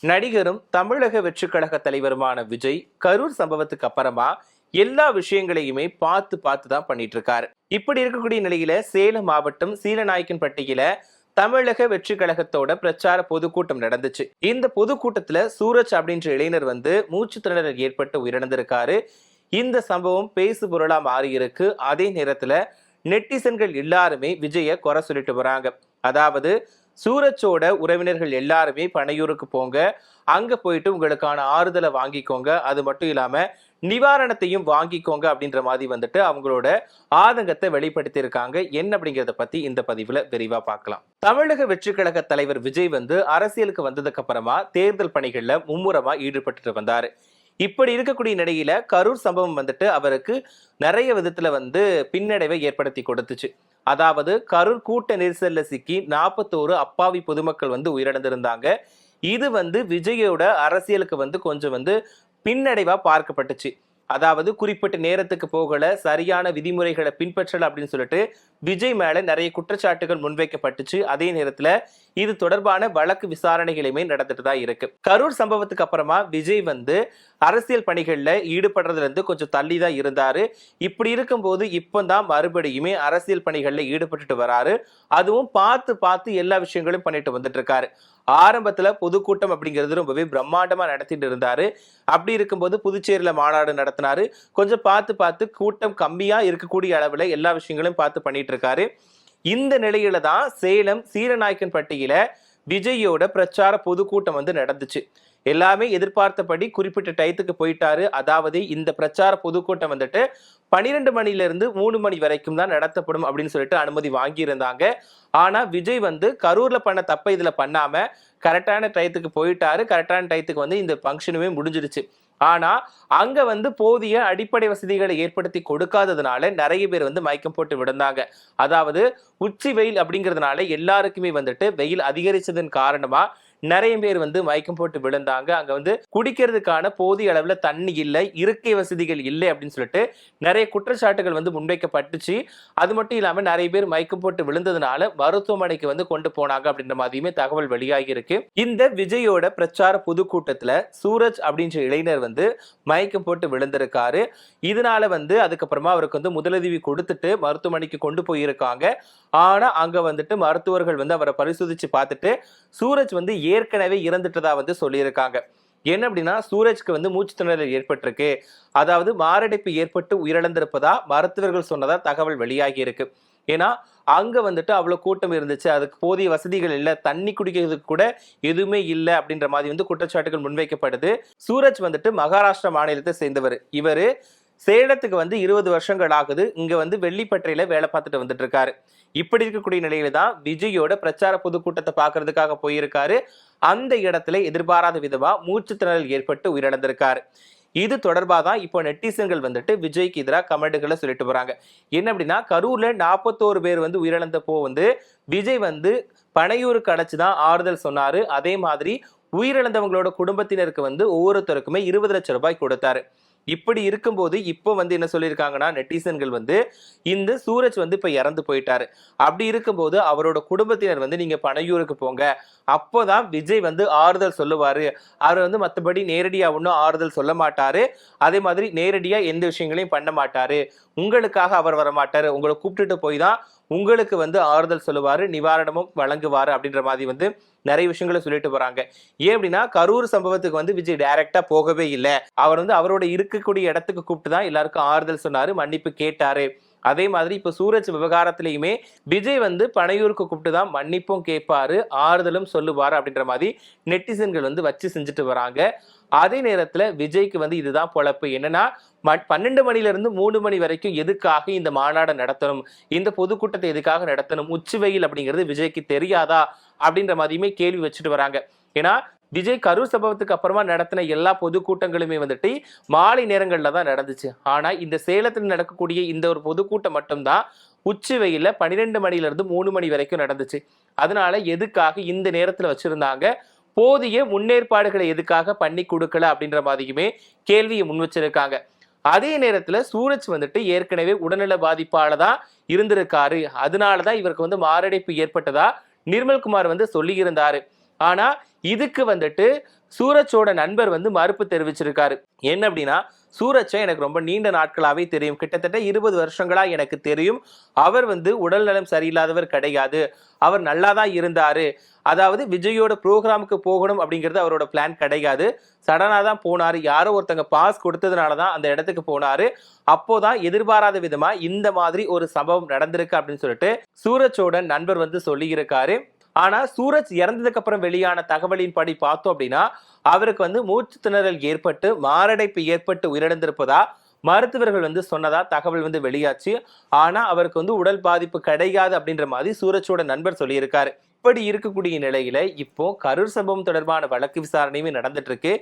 நடிகரும் தமிழக வெற்றி கழக தலைவருமான விஜய் கரூர் சம்பவத்துக்கு அப்புறமா எல்லா விஷயங்களையுமே பார்த்து பார்த்து தான் பண்ணிட்டு இருக்காரு. இப்படி இருக்கக்கூடிய நிலையில சேலம் மாவட்டம் சீலநாயக்கன்பட்டியில தமிழக வெற்றி கழகத்தோட பிரச்சார பொதுக்கூட்டம் நடந்துச்சு. இந்த பொதுக்கூட்டத்துல சூரஜ் அப்படின்ற இளைஞர் மூச்சு திணறல் ஏற்பட்டு உயிரிழந்திருக்காரு. இந்த சம்பவம் பேசு பொருளா மாறி இருக்கு. அதே நேரத்துல நெட்டிசன்கள் எல்லாருமே விஜய குறை சொல்லிட்டு வராங்க. அதாவது சூரஜோட உறவினர்கள் எல்லாருமே பனையூருக்கு போங்க, அங்க போயிட்டு உங்களுக்கான ஆறுதலை வாங்கிக்கோங்க, அது மட்டும் இல்லாம நிவாரணத்தையும் வாங்கிக்கோங்க அப்படின்ற மாதிரி அவங்களோட ஆதங்கத்தை வெளிப்படுத்தி இருக்காங்க. என்ன அப்படிங்கிறத பத்தி இந்த பதிவுல விரிவா பார்க்கலாம். தமிழக வெற்றி கழக தலைவர் விஜய் அரசியலுக்கு வந்ததுக்கு அப்புறமா தேர்தல் பணிகள்ல மும்முரமா ஈடுபட்டு வந்தாரு. இப்படி இருக்கக்கூடிய நிலையில கரூர் சம்பவம் அவருக்கு நிறைய விதத்துல பின்னடைவை ஏற்படுத்தி கொடுத்துச்சு. அதாவது கரூர் கூட்ட நெரிசல்ல சிக்கி 41 அப்பாவி பொதுமக்கள் உயிரிழந்திருந்தாங்க. இது விஜயோட அரசியலுக்கு கொஞ்சம் பின்னடைவா பார்க்கப்பட்டுச்சு. அதாவது குறிப்பிட்ட நேரத்துக்கு போகல, சரியான விதிமுறைகளை பின்பற்றல அப்படின்னு சொல்லிட்டு விஜய் மேல நிறைய குற்றச்சாட்டுகள் முன்வைக்கப்பட்டுச்சு. அதே நேரத்துல இது தொடர்பான வழக்கு விசாரணைகளுமே நடந்துட்டு தான் இருக்கு. கரூர் சம்பவத்துக்கு அப்புறமா விஜய் அரசியல் பணிகள்ல ஈடுபடுறதுல இருந்து கொஞ்சம் தள்ளி தான் இருந்தாரு. இப்படி இருக்கும்போது இப்பதான் மறுபடியுமே அரசியல் பணிகள்ல ஈடுபட்டுட்டு வராரு. அதுவும் பார்த்து பார்த்து எல்லா விஷயங்களும் பண்ணிட்டு வந்துட்டு இருக்காரு. ஆரம்பத்துல பொதுக்கூட்டம் அப்படிங்கிறது ரொம்பவே பிரம்மாண்டமா நடத்திட்டு இருந்தாரு. அப்படி இருக்கும்போது புதுச்சேரியில மாநாடு நடத்தினாரு. கொஞ்சம் பார்த்து பார்த்து கூட்டம் கம்மியா இருக்கக்கூடிய அளவுல எல்லா விஷயங்களும் பார்த்து பண்ணிட்டு இருக்காரு. இந்த நிலையில தான் சேலம் சீலநாயக்கன்பட்டியில விஜயோட பிரச்சார பொதுக்கூட்டம் நடந்துச்சு. எல்லாமே எதிர்பார்த்தபடி குறிப்பிட்ட டயத்துக்கு போயிட்டாரு. அதாவது இந்த பிரச்சார பொதுக்கூட்டம் 12 மணில இருந்து 3 மணி வரைக்கும் தான் நடத்தப்படும் அப்படின்னு சொல்லிட்டு அனுமதி வாங்கி இருந்தாங்க. ஆனா விஜய் கரூர்ல பண்ண தப்ப இதுல பண்ணாம கரெக்டான டயத்துக்கு போயிட்டாரு. கரெக்டான டயத்துக்கு இந்த ஃபங்க்ஷனுமே முடிஞ்சிருச்சு. ஆனா அங்க போதிய அடிப்படை வசதிகளை ஏற்படுத்தி கொடுக்காததுனால நிறைய பேர் மயக்கம் போட்டு விழுந்தாங்க. அதாவது உச்சி வெயில் அப்படிங்கிறதுனால எல்லாருக்குமே வெயில் அதிகரிச்சதன் காரணமா நிறைய பேர் மயக்கம் போட்டு விழுந்தாங்க. அங்க குடிக்கிறதுக்கான போதிய அளவுல தண்ணி இல்லை, இருக்கை வசதிகள் இல்லை அப்படின்னு சொல்லிட்டு நிறைய குற்றச்சாட்டுகள் முன்வைக்கப்பட்டுச்சு. அது மட்டும் இல்லாம நிறைய பேர் மயக்கம் போட்டு விழுந்ததுனால மருத்துவமனைக்கு கொண்டு போனாங்க அப்படின்ற மாதிரியுமே தகவல் வெளியாகி இருக்கு. இந்த விஜயோட பிரச்சார பொதுக்கூட்டத்துல சூரஜ் அப்படின்ற இளைஞர் மயக்கம் போட்டு விழுந்திருக்காரு. இதனால அதுக்கப்புறமா அவருக்கு முதலுதவி கொடுத்துட்டு மருத்துவமனைக்கு கொண்டு போயிருக்காங்க. ஆனா அங்க மருத்துவர்கள் அவரை பரிசோதிச்சு பார்த்துட்டு சூரஜ் ஏற்கனவே இறந்துட்டதா சொல்லியிருக்காங்க. என்ன அப்படின்னா சூரஜ்க்கு மூச்சு திணறல் ஏற்பட்டிருக்கு, அதாவது மாரடைப்பு ஏற்பட்டு உயிரிழந்திருப்பதா மருத்துவர்கள் சொன்னதா தகவல் வெளியாகி இருக்கு. ஏன்னா அங்க அவ்வளவு கூட்டம் இருந்துச்சு, அதுக்கு போதிய வசதிகள் இல்லை, தண்ணி குடிக்கிறதுக்கு கூட எதுவுமே இல்லை அப்படின்ற மாதிரி குற்றச்சாட்டுகள் முன்வைக்கப்படுது. சூரஜ் மகாராஷ்டிரா மாநிலத்தை சேர்ந்தவர். இவரு சேலத்துக்கு 20 வருஷங்கள் ஆகுது. இங்க வெள்ளிப்பட்றையில வேலை பார்த்துட்டு வந்துட்டு இருக்காரு. இப்படி இருக்கக்கூடிய நிலையில தான் விஜயோட பிரச்சார பொதுக்கூட்டத்தை பார்க்கறதுக்காக போயிருக்காரு. அந்த இடத்துல எதிர்பாராத விதமா மூச்சு திணறல் ஏற்பட்டு உயிரிழந்திருக்காரு. இது தொடர்பாக தான் இப்போ நெட்டிசன்கள் விஜய்க்கு எதிராக கமெண்ட்களை சொல்லிட்டு போறாங்க. என்ன அப்படின்னா கரூர்ல 41 பேர் உயிரிழந்தப்போ விஜய் பனையூருக்கு அடைச்சுதான் ஆறுதல் சொன்னாரு. அதே மாதிரி உயிரிழந்தவங்களோட குடும்பத்தினருக்கு ஒவ்வொருத்தருக்குமே 20 லட்சம் ரூபாய் கொடுத்தாரு. இப்படி இருக்கும்போது இப்போ என்ன சொல்லியிருக்காங்கன்னா நெட்டிசன்கள் இந்த சூரஜ் இப்ப இறந்து போயிட்டாரு. அப்படி இருக்கும்போது அவரோட குடும்பத்தினர் நீங்க பனையூருக்கு போங்க, அப்போதான் விஜய் ஆறுதல் சொல்லுவாரு. அவர் மற்றபடி நேரடியா ஒன்றும் ஆறுதல் சொல்ல மாட்டாரு. அதே மாதிரி நேரடியா எந்த விஷயங்களையும் பண்ண மாட்டாரு. உங்களுக்காக அவர் வர மாட்டாரு, உங்களை கூப்பிட்டுட்டு போய் தான் உங்களுக்கு ஆறுதல் சொல்லுவாரு, நிவாரணமும் வழங்குவாரு அப்படின்ற மாதிரி நிறைய விஷயங்களை சொல்லிட்டு போறாங்க. ஏன் அப்படின்னா கரூர் சம்பவத்துக்கு விஜய் டைரக்டா போகவே இல்லை. அவர் அவரோட இருக்கக்கூடிய இடத்துக்கு கூப்பிட்டு தான் எல்லாருக்கும் ஆறுதல் சொன்னாரு, மன்னிப்பு கேட்டாரு. அதே மாதிரி இப்ப சூரஜ் விவகாரத்திலையுமே விஜய் பனையூருக்கு கூப்பிட்டு தான் மன்னிப்பும் கேட்பாரு, ஆறுதலும் சொல்லுவாரு அப்படின்ற மாதிரி நெட்டிசன்கள் வச்சு செஞ்சுட்டு வராங்க. அதே நேரத்துல விஜய்க்கு இதுதான் பொழப்பு. என்னன்னா 12 மணில இருந்து 3 மணி வரைக்கும் எதுக்காக இந்த மாநாடு நடத்தணும், இந்த பொதுக்கூட்டத்தை எதுக்காக நடத்தணும், உச்சி வெயில் அப்படிங்கிறது விஜய்க்கு தெரியாதா அப்படின்ற மாதிரியுமே கேள்வி வச்சுட்டு வராங்க. ஏன்னா விஜய் கரூர் சம்பவத்துக்கு அப்புறமா நடத்தின எல்லா பொதுக்கூட்டங்களுமே மாலை நேரங்கள்ல தான் நடந்துச்சு. ஆனா இந்த சேலத்தில் நடக்கக்கூடிய இந்த ஒரு பொதுக்கூட்டம் மட்டும்தான் உச்சி வெயில 12 மணில இருந்து 3 மணி வரைக்கும் நடந்துச்சு. அதனால எதுக்காக இந்த நேரத்துல வச்சிருந்தாங்க, போதிய முன்னேற்பாடுகளை எதுக்காக பண்ணி கொடுக்கல அப்படின்ற மாதிரியுமே கேள்வியை முன் வச்சிருக்காங்க. அதே நேரத்துல சூரஜ் ஏற்கனவே உடல்நல பாதிப்பால தான் இருந்திருக்காரு. அதனாலதான் இவருக்கு மாரடைப்பு ஏற்பட்டதா நிர்மல்குமார் சொல்லி இருந்தாரு. ஆனா இதுக்கு சூரஜோட நண்பர் வந்து மறுப்பு தெரிவிச்சிருக்காரு. என்ன அப்படின்னா, சூரஜை எனக்கு ரொம்ப நீண்ட நாட்களாவே தெரியும், கிட்டத்தட்ட 20 வருஷங்களா எனக்கு தெரியும். அவர் வந்து உடல் நலம் சரியில்லாதவர் கிடையாது, அவர் நல்லா தான் இருந்தாரு. அதாவது விஜயோட ப்ரோக்ராமுக்கு போகணும் அப்படிங்கிறது அவரோட பிளான் கிடையாது. சடனா தான் போனாரு. யாரோ ஒருத்தங்க பாஸ் கொடுத்ததுனால தான் அந்த இடத்துக்கு போனாரு. அப்போதான் எதிர்பாராத விதமா இந்த மாதிரி ஒரு சம்பவம் நடந்திருக்கு அப்படின்னு சொல்லிட்டு சூரஜோட நண்பர் வந்து சொல்லி இருக்காரு. ஆனா சூரஜ் இறந்ததுக்கு அப்புறம் வெளியான தகவலின் படி பார்த்தோம் அப்படின்னா, அவருக்கு வந்து மூச்சு திணறல் ஏற்பட்டு மாரடைப்பு ஏற்பட்டு உயிரிழந்திருப்பதா மருத்துவர்கள் வந்து சொன்னதா தகவல் வந்து வெளியாச்சு. ஆனா அவருக்கு வந்து உடல் பாதிப்பு கிடையாது அப்படின்ற மாதிரி சூரஜோட நண்பர் சொல்லியிருக்காரு. இப்படி இருக்கக்கூடிய நிலையில இப்போ கரூர் சம்பவம் தொடர்பான வழக்கு விசாரணையுமே நடந்துட்டு இருக்கு.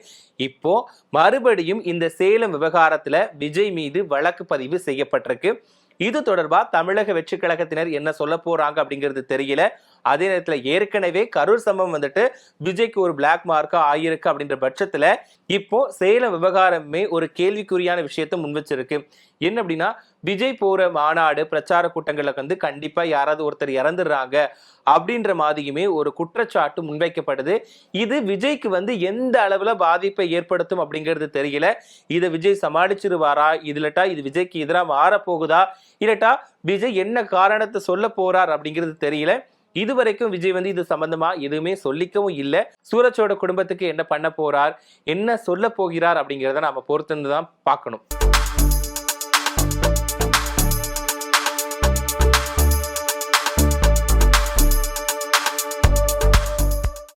இப்போ மறுபடியும் இந்த சேலம் விவகாரத்துல விஜய் மீது வழக்கு பதிவு செய்யப்பட்டிருக்கு. இது தொடர்பா தமிழக வெற்றி கழகத்தினர் என்ன சொல்ல போறாங்க அப்படிங்கிறது தெரியல. அதே நேரத்துல ஏற்கனவே கரூர் சம்பவம் வந்துட்டு விஜய்க்கு ஒரு பிளாக் மார்க்கா ஆயிருக்கு அப்படின்ற பட்சத்துல இப்போ சேலம் விவகாரமே ஒரு கேள்விக்குறியான விஷயத்தை முன் வச்சிருக்கு. என்ன அப்படின்னா, விஜய் போற மாநாடு பிரச்சார கூட்டங்கள்ல வந்து கண்டிப்பா யாராவது ஒருத்தர் இறந்துடுறாங்க அப்படின்ற மாதிரியுமே ஒரு குற்றச்சாட்டு முன்வைக்கப்படுது. இது விஜய்க்கு வந்து எந்த அளவுல பாதிப்பை ஏற்படுத்தும் அப்படிங்கிறது தெரியல. இதை விஜய் சமாளிச்சிருவாரா, இதுலட்டா இது விஜய்க்கு எதிராக மாறப்போகுதா, இல்லட்டா விஜய் என்ன காரணத்தை சொல்ல போறார் அப்படிங்கிறது தெரியல. இதுவரைக்கும் விஜய் வந்து இது சம்பந்தமா எதுவுமே சொல்லிக்கவும் இல்லை. சூரஜோட குடும்பத்துக்கு என்ன பண்ண போறார், என்ன சொல்ல போகிறார் அப்படிங்கிறத நாம பொறுத்திருந்து தான் பார்க்கணும்.